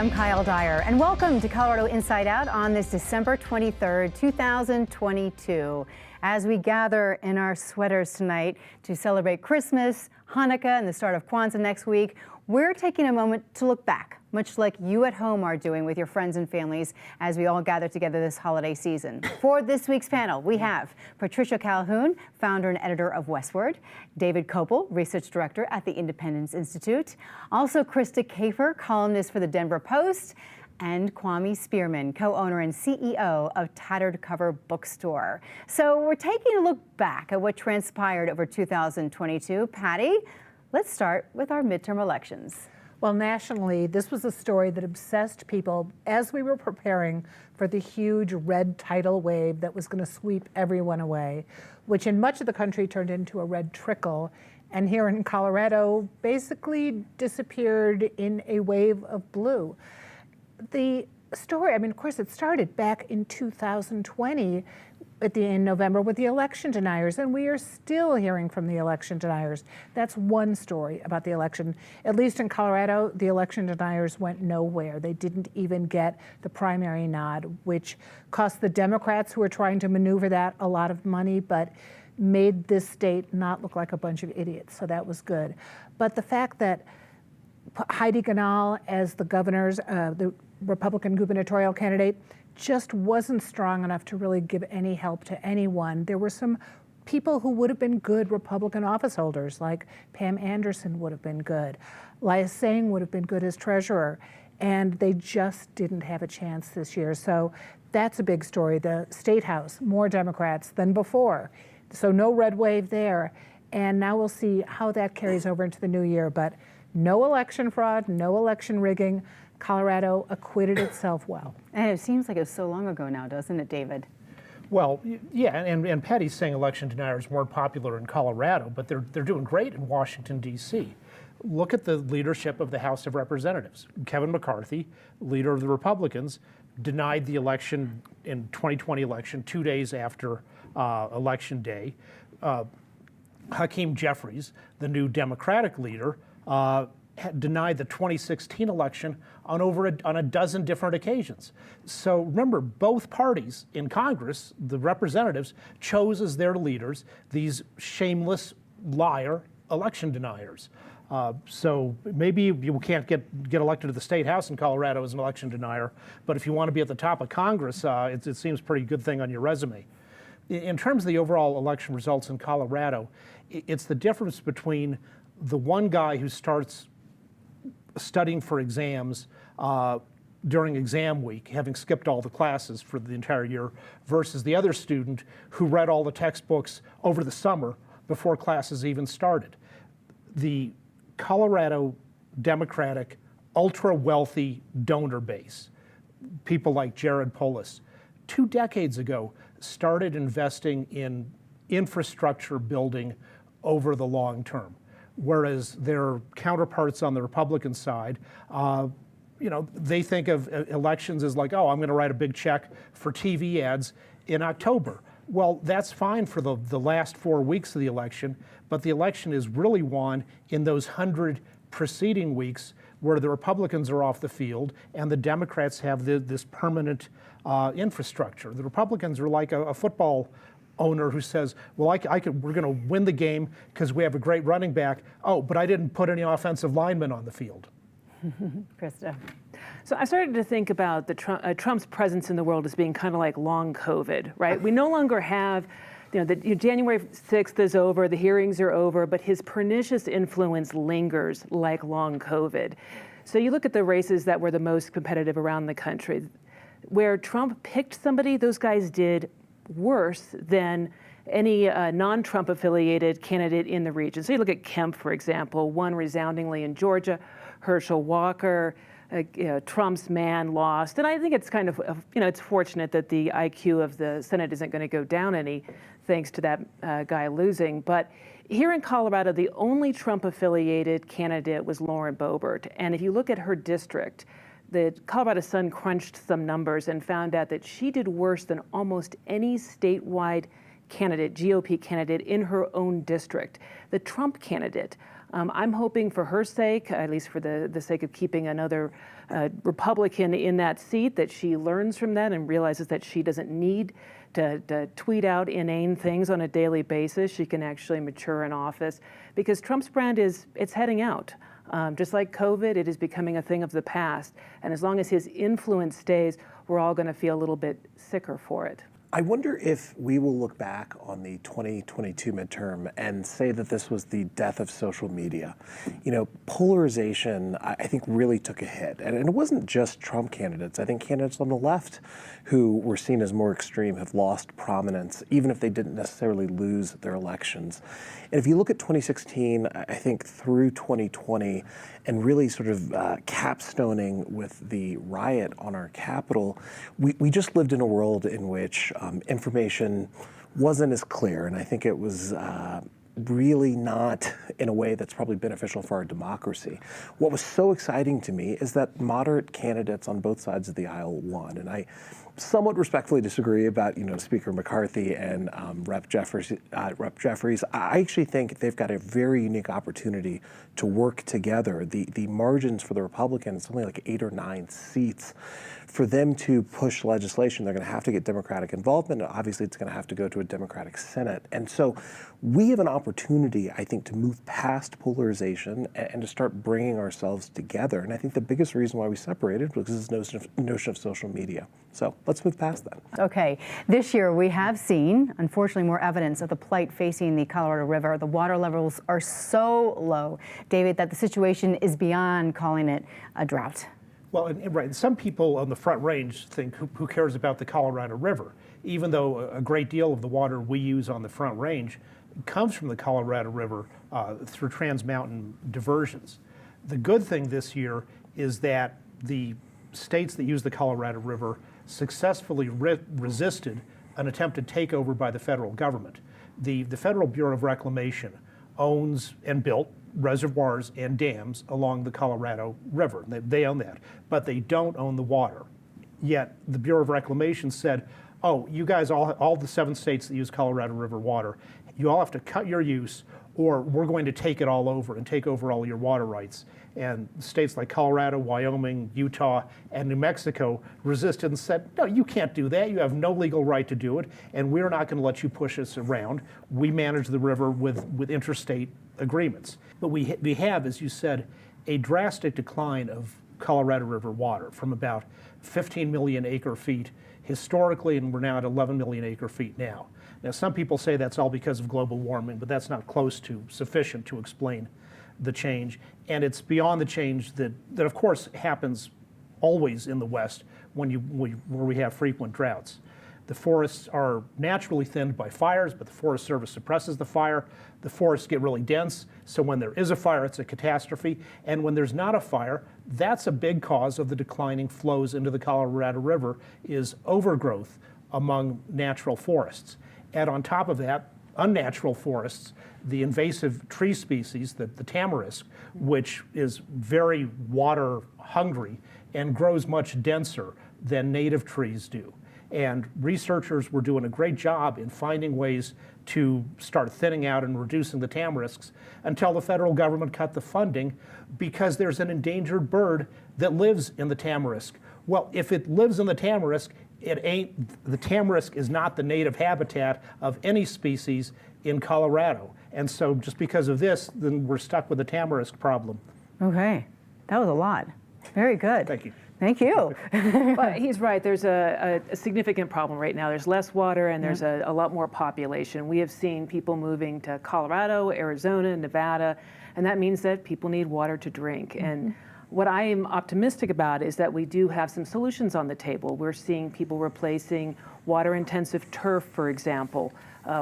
I'm Kyle Dyer, and welcome to Colorado Inside Out on this December 23rd, 2022. As we gather in our sweaters tonight to celebrate Christmas, Hanukkah, and the start of Kwanzaa next week, we're taking a moment to look back, much like you at home are doing with your friends and families as we all gather together this holiday season. For this week's panel, we have Patricia Calhoun, founder and editor of Westward, David Kopel, research director at the Independence Institute, also Krista Kafer, columnist for the Denver Post, and Kwame Spearman, co-owner and CEO of Tattered Cover Bookstore. So we're taking a look back at what transpired over 2022. Patty, let's start with our midterm elections. Well, nationally, this was a story that obsessed people as we were preparing for the huge red tidal wave that was going to sweep everyone away, which in much of the country turned into a red trickle, and here in Colorado basically disappeared in a wave of blue. The story, I mean, of course, it started back in 2020 in November with the election deniers, and we are still hearing from the election deniers. That's one story about the election. At least in Colorado, the election deniers went nowhere. They didn't even get the primary nod, which cost the Democrats who were trying to maneuver that a lot of money, but made this state not look like a bunch of idiots, so that was good. But the fact that Heidi Ganahl as the the Republican gubernatorial candidate, just wasn't strong enough to really give any help to anyone. There were some people who would have been good Republican office holders, like Pam Anderson would have been good. Laya Singh would have been good as treasurer, and they just didn't have a chance this year. So that's a big story. The State House, more Democrats than before. So no red wave there. And now we'll see how that carries over into the new year. But no election fraud, no election rigging. Colorado acquitted itself well. And it seems like it was so long ago now, doesn't it, David? Well, yeah, and Patty's saying election deniers weren't popular in Colorado, but they're doing great in Washington, D.C. Look at the leadership of the House of Representatives. Kevin McCarthy, leader of the Republicans, denied the election in 2020 election 2 days after Election Day. Hakeem Jeffries, the new Democratic leader, denied the 2016 election on a dozen different occasions. So remember, both parties in Congress, the representatives, chose as their leaders these shameless liar election deniers. So maybe you can't get elected to the State House in Colorado as an election denier, but if you want to be at the top of Congress, it seems a pretty good thing on your resume. In terms of the overall election results in Colorado, it's the difference between the one guy who starts studying for exams during exam week, having skipped all the classes for the entire year, versus the other student who read all the textbooks over the summer before classes even started. The Colorado Democratic ultra-wealthy donor base, people like Jared Polis, 2 decades ago started investing in infrastructure building over the long term. Whereas their counterparts on the Republican side, they think of elections as like, oh, I'm going to write a big check for TV ads in October. Well, that's fine for the last 4 weeks of the election, but the election is really won in those 100 preceding weeks where the Republicans are off the field and the Democrats have this permanent infrastructure. The Republicans are like a football owner who says, well, we're going to win the game because we have a great running back. Oh, but I didn't put any offensive linemen on the field. Krista. So I started to think about Trump's presence in the world as being kind of like long COVID, right? We no longer have, January 6th is over, the hearings are over, but his pernicious influence lingers like long COVID. So you look at the races that were the most competitive around the country. Where Trump picked somebody, those guys did worse than any non-Trump affiliated candidate in the region. So you look at Kemp, for example, won resoundingly in Georgia. Herschel Walker, Trump's man, lost. And I think it's kind of, it's fortunate that the IQ of the Senate isn't going to go down any thanks to that guy losing. But here in Colorado, the only Trump affiliated candidate was Lauren Boebert. And if you look at her district, the Colorado Sun crunched some numbers and found out that she did worse than almost any statewide candidate, GOP candidate in her own district. The Trump candidate I'm hoping for her sake, at least for the sake of keeping another Republican in that seat, that she learns from that and realizes that she doesn't need to tweet out inane things on a daily basis. She can actually mature in office, because Trump's brand it's heading out. Just like COVID, it is becoming a thing of the past. And as long as his influence stays, we're all going to feel a little bit sicker for it. I wonder if we will look back on the 2022 midterm and say that this was the death of social media. You know, polarization, I think, really took a hit. And it wasn't just Trump candidates. I think candidates on the left who were seen as more extreme have lost prominence, even if they didn't necessarily lose their elections. And if you look at 2016, I think through 2020, and really sort of capstoning with the riot on our Capitol, we just lived in a world in which information wasn't as clear, and I think it was really not in a way that's probably beneficial for our democracy. What was so exciting to me is that moderate candidates on both sides of the aisle won, and I somewhat respectfully disagree about, Speaker McCarthy and Rep. Jeffries. I actually think they've got a very unique opportunity to work together. The margins for the Republicans, something like 8 or 9 seats. For them to push legislation, they're going to have to get Democratic involvement. Obviously, it's going to have to go to a Democratic Senate. And so we have an opportunity, I think, to move past polarization and to start bringing ourselves together. And I think the biggest reason why we separated was this notion of social media. So let's move past that. Okay. This year, we have seen, unfortunately, more evidence of the plight facing the Colorado River. The water levels are so low, David, that the situation is beyond calling it a drought. Well, right. Some people on the Front Range think, who cares about the Colorado River? Even though a great deal of the water we use on the Front Range comes from the Colorado River through trans-mountain diversions. The good thing this year is that the states that use the Colorado River successfully resisted an attempted takeover by the federal government. The Federal Bureau of Reclamation owns and built reservoirs and dams along the Colorado River. They own that, but they don't own the water. Yet the Bureau of Reclamation said, oh, you guys, all the 7 states that use Colorado River water, you all have to cut your use, or we're going to take it all over and take over all your water rights. And states like Colorado, Wyoming, Utah, and New Mexico resisted and said, no, you can't do that. You have no legal right to do it, and we're not going to let you push us around. We manage the river with interstate agreements. But we have, as you said, a drastic decline of Colorado River water from about 15 million acre feet historically, and we're now at 11 million acre feet now. Now, some people say that's all because of global warming, but that's not close to sufficient to explain the change. And it's beyond the change that of course happens always in the West where we have frequent droughts. The forests are naturally thinned by fires, but the Forest Service suppresses the fire. The forests get really dense, so when there is a fire, it's a catastrophe. And when there's not a fire, that's a big cause of the declining flows into the Colorado River, is overgrowth among natural forests. And on top of that, unnatural forests, the invasive tree species, the tamarisk, which is very water hungry and grows much denser than native trees do. And researchers were doing a great job in finding ways to start thinning out and reducing the tamarisks until the federal government cut the funding because there's an endangered bird that lives in the tamarisk. Well, if it lives in the tamarisk, the tamarisk is not the native habitat of any species in Colorado. And so just because of this, then we're stuck with the tamarisk problem. Okay, that was a lot. Very good. Thank you. Thank you. But he's right. There's a significant problem right now. There's less water and there's a lot more population. We have seen people moving to Colorado, Arizona, Nevada, and that means that people need water to drink. And what I am optimistic about is that we do have some solutions on the table. We're seeing people replacing water-intensive turf, for example,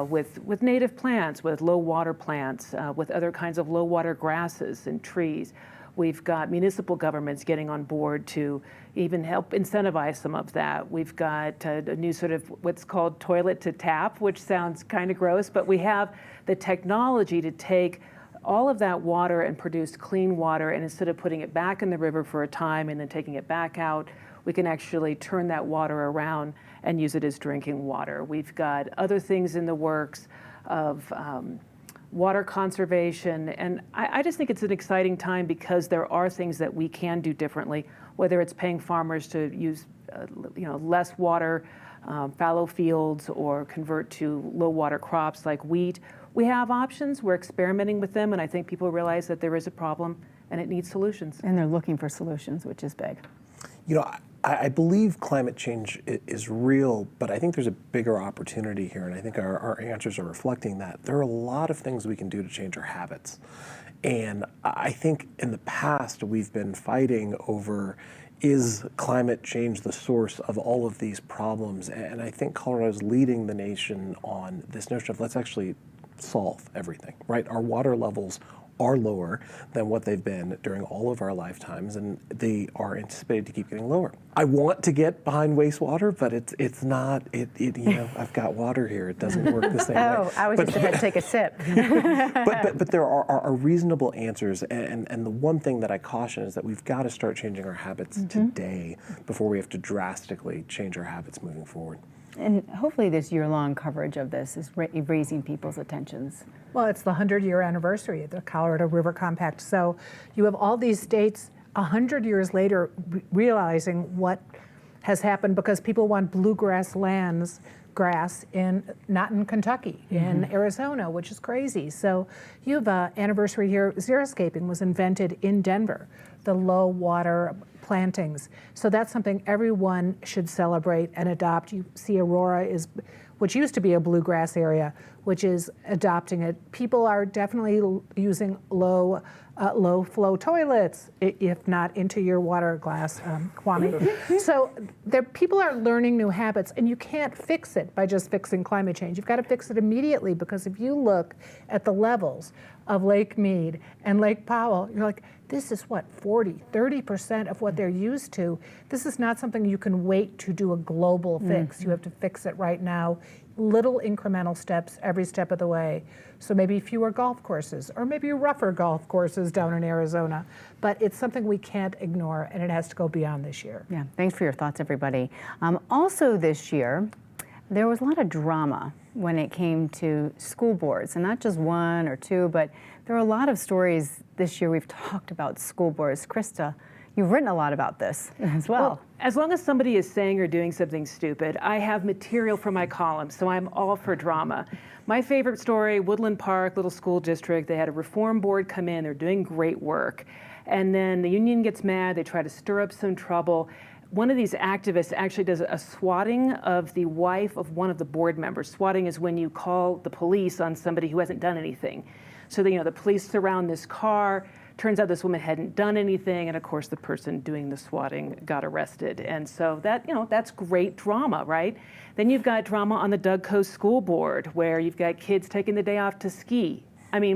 with native plants, with low water plants, with other kinds of low water grasses and trees. We've got municipal governments getting on board to even help incentivize some of that. We've got a new sort of what's called toilet to tap, which sounds kind of gross, but we have the technology to take all of that water and produce clean water, and instead of putting it back in the river for a time and then taking it back out, we can actually turn that water around and use it as drinking water. We've got other things in the works of water conservation. And I just think it's an exciting time because there are things that we can do differently, whether it's paying farmers to use less water, fallow fields, or convert to low water crops like wheat. We have options, we're experimenting with them, and I think people realize that there is a problem and it needs solutions. And they're looking for solutions, which is big. I believe climate change is real, but I think there's a bigger opportunity here, and I think our answers are reflecting that. There are a lot of things we can do to change our habits. And I think in the past we've been fighting over, is climate change the source of all of these problems? And I think Colorado's leading the nation on this notion of let's actually solve everything, right? Our water levels are lower than what they've been during all of our lifetimes, and they are anticipated to keep getting lower. I want to get behind wastewater, but it's not, I've got water here. It doesn't work the same way. Oh, I was just about to take a sip. But there are reasonable answers, and the one thing that I caution is that we've got to start changing our habits today before we have to drastically change our habits moving forward. And hopefully this year-long coverage of this is raising people's attentions. Well, it's the 100-year anniversary of the Colorado River Compact. So you have all these states 100 years later realizing what has happened because people want bluegrass grass not in Kentucky, in Arizona, which is crazy. So you have an anniversary here. Xeriscaping was invented in Denver, the low water plantings. So that's something everyone should celebrate and adopt. You see Aurora which used to be a bluegrass area, which is adopting it. People are definitely using low flow toilets, if not into your water glass, Kwame. So people are learning new habits, and you can't fix it by just fixing climate change. You've got to fix it immediately, because if you look at the levels of Lake Mead and Lake Powell, you're like, this is what, 30% of what they're used to. This is not something you can wait to do a global fix. You have to fix it right now. Little incremental steps every step of the way. So maybe fewer golf courses, or maybe rougher golf courses down in Arizona. But it's something we can't ignore, and it has to go beyond this year. Yeah, thanks for your thoughts, everybody. Also this year, there was a lot of drama when it came to school boards, and not just one or two, but there are a lot of stories this year we've talked about school boards. Krista, you've written a lot about this as well. As long as somebody is saying or doing something stupid, I have material for my column, so I'm all for drama. My favorite story, Woodland Park, little school district, they had a reform board come in, they're doing great work. And then the union gets mad, they try to stir up some trouble. One of these activists actually does a swatting of the wife of one of the board members. Swatting is when you call the police on somebody who hasn't done anything. So the police surround this car. Turns out this woman hadn't done anything, and of course the person doing the swatting got arrested. And so that's great drama, right? Then you've got drama on the Doug Coast School Board, where you've got kids taking the day off to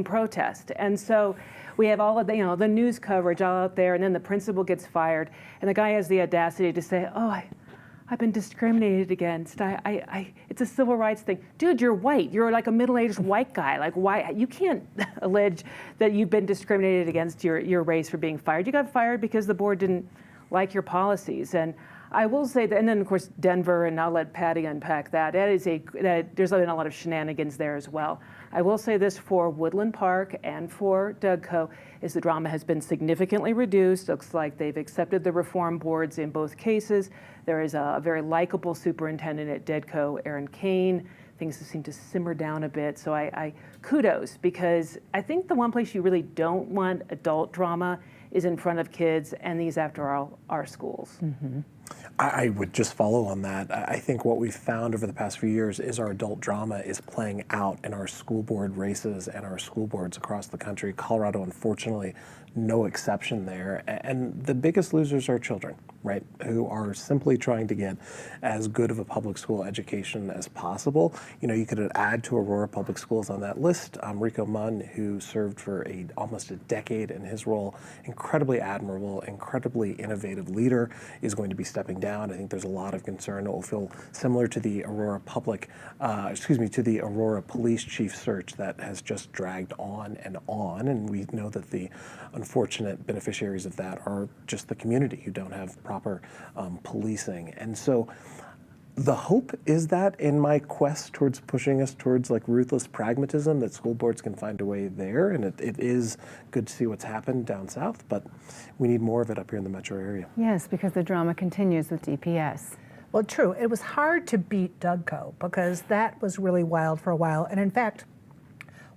protest. And so we have all of the news coverage all out there, and then the principal gets fired, and the guy has the audacity to say, I've been discriminated against. It's a civil rights thing. Dude, you're white. You're like a middle-aged white guy. Like, why? You can't allege that you've been discriminated against your race for being fired. You got fired because the board didn't like your policies. And I will say that, and then of course Denver, and I'll let Patty unpack that. There's been a lot of shenanigans there as well. I will say this for Woodland Park and for Dougco is the drama has been significantly reduced. Looks like they've accepted the reform boards in both cases. There is a very likable superintendent at Dedco, Aaron Kane. Things seem to simmer down a bit. So I kudos, because I think the one place you really don't want adult drama is in front of kids, and these, after all, are schools. Mm-hmm. I would just follow on that. I think what we've found over the past few years is our adult drama is playing out in our school board races and our school boards across the country. Colorado, unfortunately, no exception there. And the biggest losers are children, right, who are simply trying to get as good of a public school education as possible. You could add to Aurora Public Schools on that list Rico Munn, who served for almost a decade in his role. Incredibly admirable, incredibly innovative leader, is going to be stepping down. I think there's a lot of concern. It will feel similar to the Aurora Police Chief search that has just dragged on, and we know that the unfortunate beneficiaries of that are just the community who don't have proper policing. And so The hope is that in my quest towards pushing us towards like ruthless pragmatism, that school boards can find a way there. And it is good to see what's happened down south, but we need more of it up here in the metro area. Yes, because the drama continues with DPS. Well, true. It was hard to beat Dougco because that was really wild for a while. And in fact,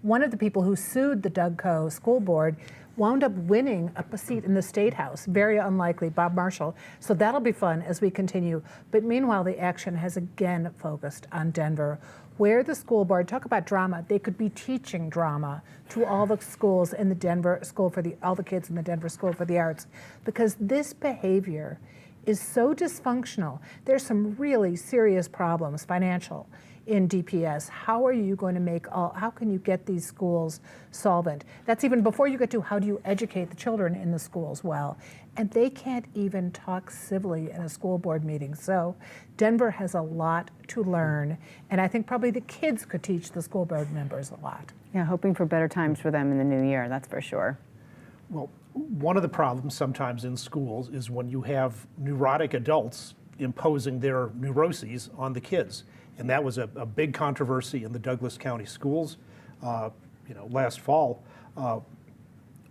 one of the people who sued the Dougco school board wound up winning a seat in the State House. Very unlikely, Bob Marshall. So that'll be fun as we continue. But meanwhile, the action has again focused on Denver, where the school board, talk about drama, they could be teaching drama to all the schools in the Denver School for all the kids in the Denver School for the Arts, because this behavior is so dysfunctional. There's some really serious problems, financial, in DPS. How are you going to how can you get these schools solvent? That's even before you get to how do you educate the children in the schools well. And they can't even talk civilly in a school board meeting. So Denver has a lot to learn. And I think probably the kids could teach the school board members a lot. Yeah, hoping for better times for them in the new year, that's for sure. Well, one of the problems sometimes in schools is when you have neurotic adults imposing their neuroses on the kids. And that was a big controversy in the Douglas County schools, last fall,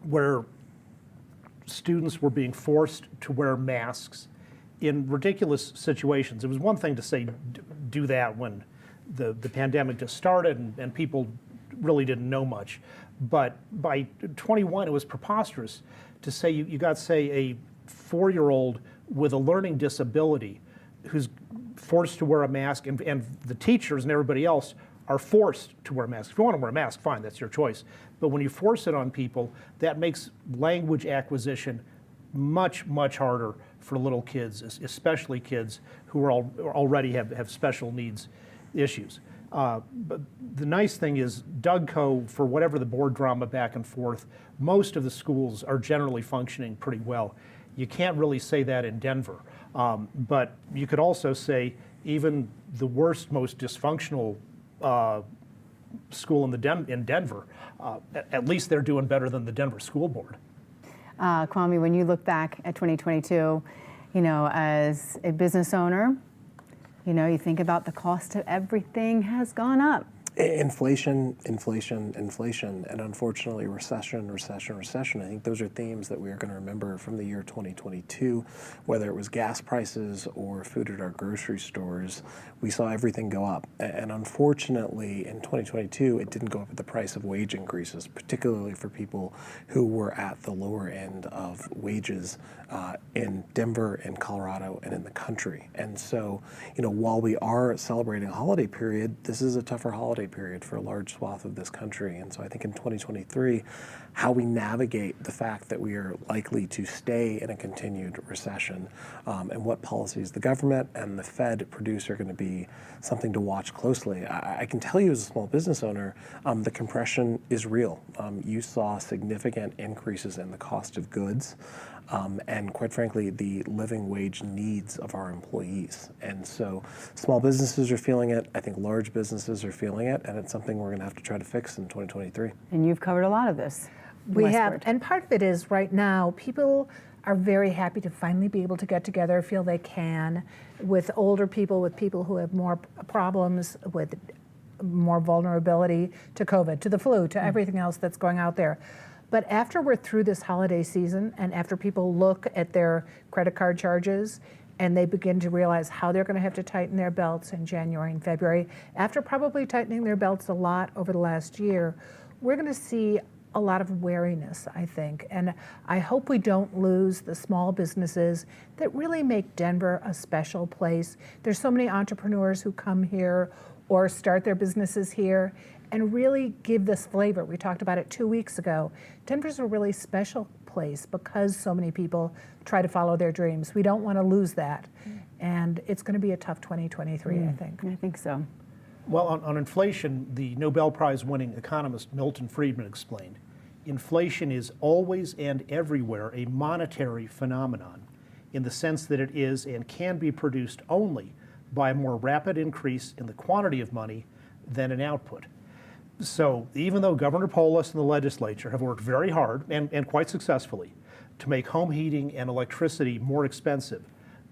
where students were being forced to wear masks in ridiculous situations. It was one thing to say, do that when the pandemic just started and people really didn't know much. But by 21, it was preposterous to say you got, say, a 4-year-old with a learning disability who's forced to wear a mask, and the teachers and everybody else are forced to wear masks. If you want to wear a mask, fine, that's your choice. But when you force it on people, that makes language acquisition much, much harder for little kids, especially kids who already have special needs issues. But the nice thing is Dougco, for whatever the board drama back and forth, most of the schools are generally functioning pretty well. You can't really say that in Denver. But you could also say even the worst, most dysfunctional school in Denver, at least they're doing better than the Denver School Board. Kwame, when you look back at 2022, as a business owner, you think about the cost of everything has gone up. Inflation, and unfortunately recession. I think those are themes that we are going to remember from the year 2022, whether it was gas prices or food at our grocery stores. We saw everything go up. And unfortunately, in 2022, it didn't go up at the price of wage increases, particularly for people who were at the lower end of wages in Denver, in Colorado, and in the country. And so, while we are celebrating a holiday period, this is a tougher holiday period for a large swath of this country. And so I think in 2023, how we navigate the fact that we are likely to stay in a continued recession and what policies the government and the Fed produce are going to be something to watch closely. I can tell you as a small business owner, the compression is real. You saw significant increases in the cost of goods. And quite frankly, the living wage needs of our employees. And so small businesses are feeling it. I think large businesses are feeling it. And it's something we're going to have to try to fix in 2023. And you've covered a lot of this. We have, and part of it is right now, people are very happy to finally be able to get together, feel they can, with older people, with people who have more problems, with more vulnerability to COVID, to the flu, to everything else that's going out there. But after we're through this holiday season and after people look at their credit card charges and they begin to realize how they're going to have to tighten their belts in January and February, after probably tightening their belts a lot over the last year, we're going to see a lot of wariness, I think. And I hope we don't lose the small businesses that really make Denver a special place. There's so many entrepreneurs who come here or start their businesses here and really give this flavor. We talked about it 2 weeks ago. Denver's a really special place because so many people try to follow their dreams. We don't want to lose that. And it's going to be a tough 2023, I think. I think so. Well, on inflation, the Nobel Prize winning economist Milton Friedman explained, inflation is always and everywhere a monetary phenomenon in the sense that it is and can be produced only by a more rapid increase in the quantity of money than in output. So even though Governor Polis and the legislature have worked very hard and quite successfully to make home heating and electricity more expensive,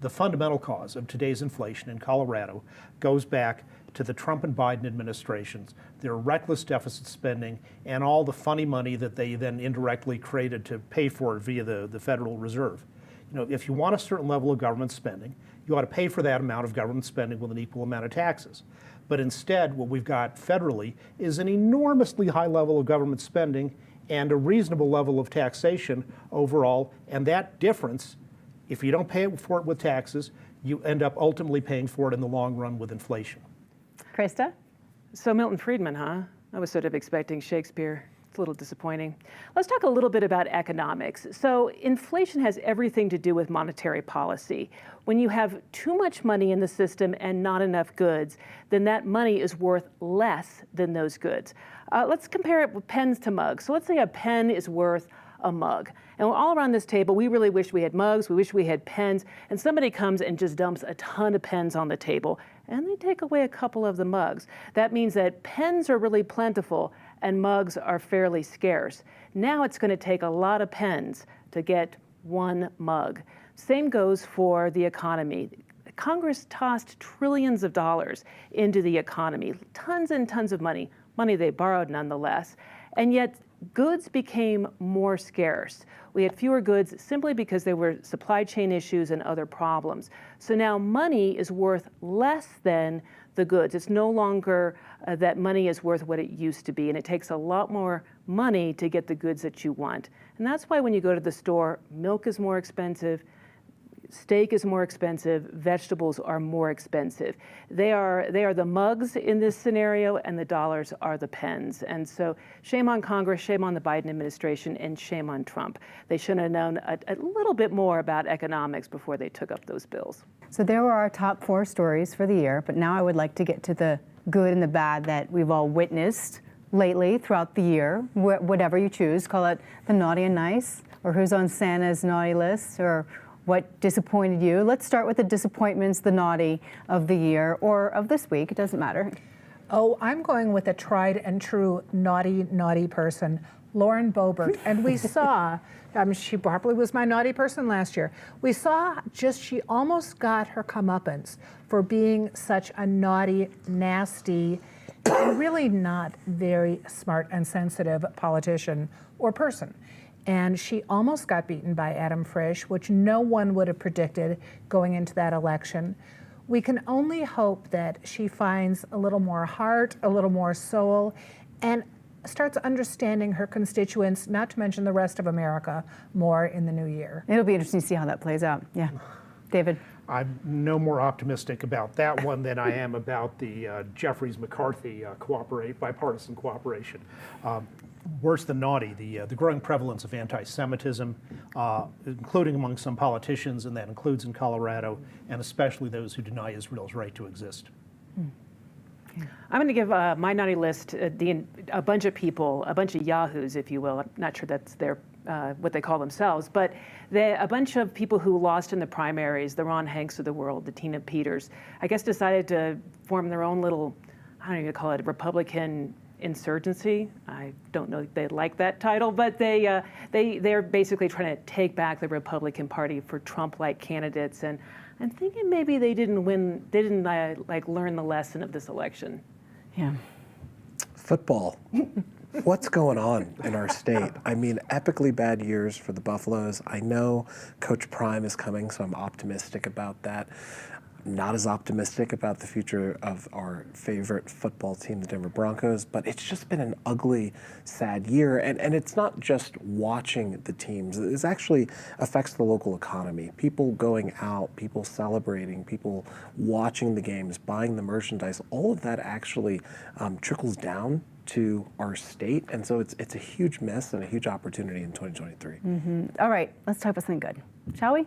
the fundamental cause of today's inflation in Colorado goes back to the Trump and Biden administrations, their reckless deficit spending, and all the funny money that they then indirectly created to pay for it via the Federal Reserve. You know, if you want a certain level of government spending, you ought to pay for that amount of government spending with an equal amount of taxes. But instead, what we've got federally is an enormously high level of government spending and a reasonable level of taxation overall. And that difference, if you don't pay for it with taxes, you end up ultimately paying for it in the long run with inflation. Krista? So Milton Friedman, huh? I was sort of expecting Shakespeare. It's a little disappointing. Let's talk a little bit about economics. So inflation has everything to do with monetary policy. When you have too much money in the system and not enough goods, then that money is worth less than those goods. Let's compare it with pens to mugs. So let's say a pen is worth a mug. And all around this table, we really wish we had mugs, we wish we had pens, and somebody comes and just dumps a ton of pens on the table, and they take away a couple of the mugs. That means that pens are really plentiful and mugs are fairly scarce. Now it's going to take a lot of pens to get one mug. Same goes for the economy. Congress tossed trillions of dollars into the economy, tons and tons of money they borrowed nonetheless, and yet goods became more scarce. We had fewer goods simply because there were supply chain issues and other problems. So now money is worth less than the goods. It's no longer that money is worth what it used to be, and it takes a lot more money to get the goods that you want. And that's why when you go to the store, milk is more expensive, steak is more expensive, vegetables are more expensive. They are the mugs in this scenario, and the dollars are the pens. And so shame on Congress, shame on the Biden administration, and shame on Trump. They should have known a little bit more about economics before they took up those bills. So there were our top 4 stories for the year, but now I would like to get to the good and the bad that we've all witnessed lately throughout the year, whatever you choose. Call it the naughty and nice, or who's on Santa's naughty list, or what disappointed you. Let's start with the disappointments, the naughty of the year, or of this week, it doesn't matter. Oh, I'm going with a tried and true naughty person, Lauren Boebert. And we saw, she probably was my naughty person last year. We saw she almost got her comeuppance for being such a naughty, nasty, and really not very smart and sensitive politician or person. And she almost got beaten by Adam Frisch, which no one would have predicted going into that election. We can only hope that she finds a little more heart, a little more soul, and starts understanding her constituents, not to mention the rest of America, more in the new year. It'll be interesting to see how that plays out. Yeah. David? I'm no more optimistic about that one than I am about the Jeffries-McCarthy bipartisan cooperation. Worse than naughty, the growing prevalence of anti-Semitism, including among some politicians, and that includes in Colorado, and especially those who deny Israel's right to exist. I'm going to give my naughty list a bunch of people, a bunch of yahoos, if you will. I'm not sure that's their what they call themselves, but a bunch of people who lost in the primaries, the Ron Hanks of the world, the Tina Peters, I guess decided to form their own little, I don't even call it, Republican insurgency. I don't know if they like that title, but they're basically trying to take back the Republican Party for Trump-like candidates, and I'm thinking maybe they didn't learn the lesson of this election. Yeah. Football. What's going on in our state? I mean, epically bad years for the Buffaloes. I know Coach Prime is coming, so I'm optimistic about that. Not as optimistic about the future of our favorite football team, the Denver Broncos, but it's just been an ugly, sad year. And it's not just watching the teams. It actually affects the local economy. People going out, people celebrating, people watching the games, buying the merchandise, all of that actually trickles down to our state. And so it's a huge miss and a huge opportunity in 2023. Mm-hmm. All right, let's talk about something good, shall we?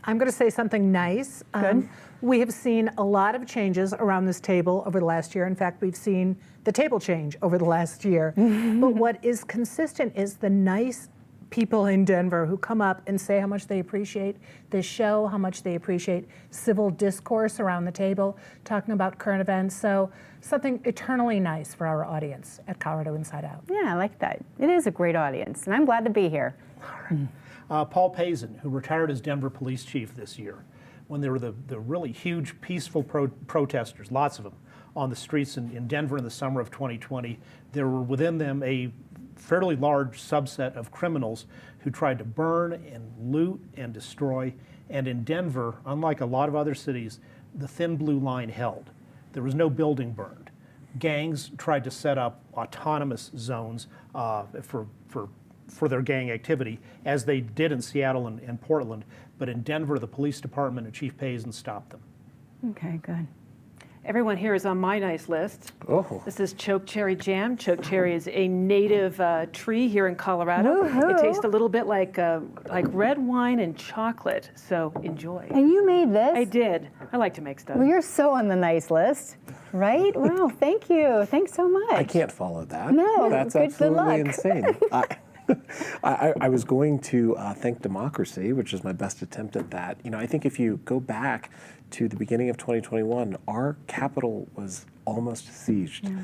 I'm going to say something nice. Good. We have seen a lot of changes around this table over the last year. In fact, we've seen the table change over the last year. But what is consistent is the nice people in Denver who come up and say how much they appreciate this show, how much they appreciate civil discourse around the table, talking about current events. So something eternally nice for our audience at Colorado Inside Out. Yeah, I like that. It is a great audience, and I'm glad to be here. Paul Pazin, who retired as Denver police chief this year, when there were the really huge peaceful protesters, lots of them, on the streets in Denver in the summer of 2020, there were within them a fairly large subset of criminals who tried to burn and loot and destroy. And in Denver, unlike a lot of other cities, the thin blue line held. There was no building burned. Gangs tried to set up autonomous zones for their gang activity, as they did in Seattle and Portland. But in Denver, the police department and Chief Payson stopped them. Okay, good. Everyone here is on my nice list. Oh. This is chokecherry jam. Chokecherry is a native tree here in Colorado. Woo-hoo. It tastes a little bit like red wine and chocolate, so enjoy. And you made this? I did. I like to make stuff. Well, you're so on the nice list, right? Wow, thank you. Thanks so much. I can't follow that. No, That's good absolutely luck. insane. I was going to thank democracy, which is my best attempt at that. You know, I think if you go back to the beginning of 2021, our Capitol was almost sieged. Yeah.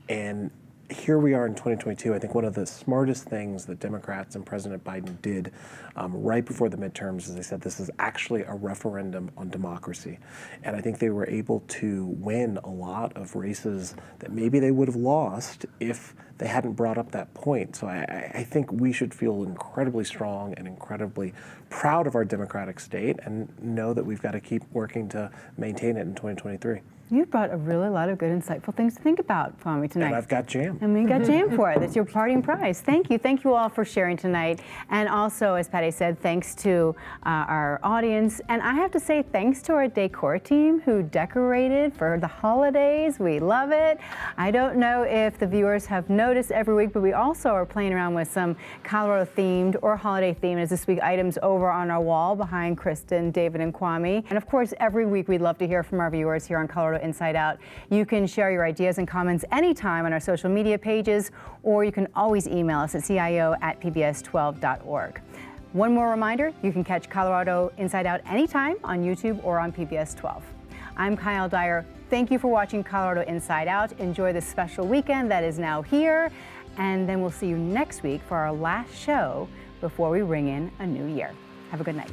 And here we are in 2022. I think one of the smartest things that Democrats and President Biden did right before the midterms is they said this is actually a referendum on democracy. And I think they were able to win a lot of races that maybe they would have lost if they hadn't brought up that point. So I think we should feel incredibly strong and incredibly proud of our democratic state and know that we've got to keep working to maintain it in 2023. You brought a really lot of good, insightful things to think about, Kwame, tonight. And I've got jam. And we got jam for it. That's your parting prize. Thank you. Thank you all for sharing tonight. And also, as Patty said, thanks to our audience. And I have to say thanks to our decor team who decorated for the holidays. We love it. I don't know if the viewers have noticed every week, but we also are playing around with some Colorado-themed or holiday-themed, as this week, items over on our wall behind Krista, David, and Kwame. And of course, every week we'd love to hear from our viewers here on Colorado Inside Out. You can share your ideas and comments anytime on our social media pages, or you can always email us at cio@pbs12.org. One more reminder, you can catch Colorado Inside Out anytime on YouTube or on PBS 12. I'm Kyle Dyer. Thank you for watching Colorado Inside Out. Enjoy this special weekend that is now here, and then we'll see you next week for our last show before we ring in a new year. Have a good night.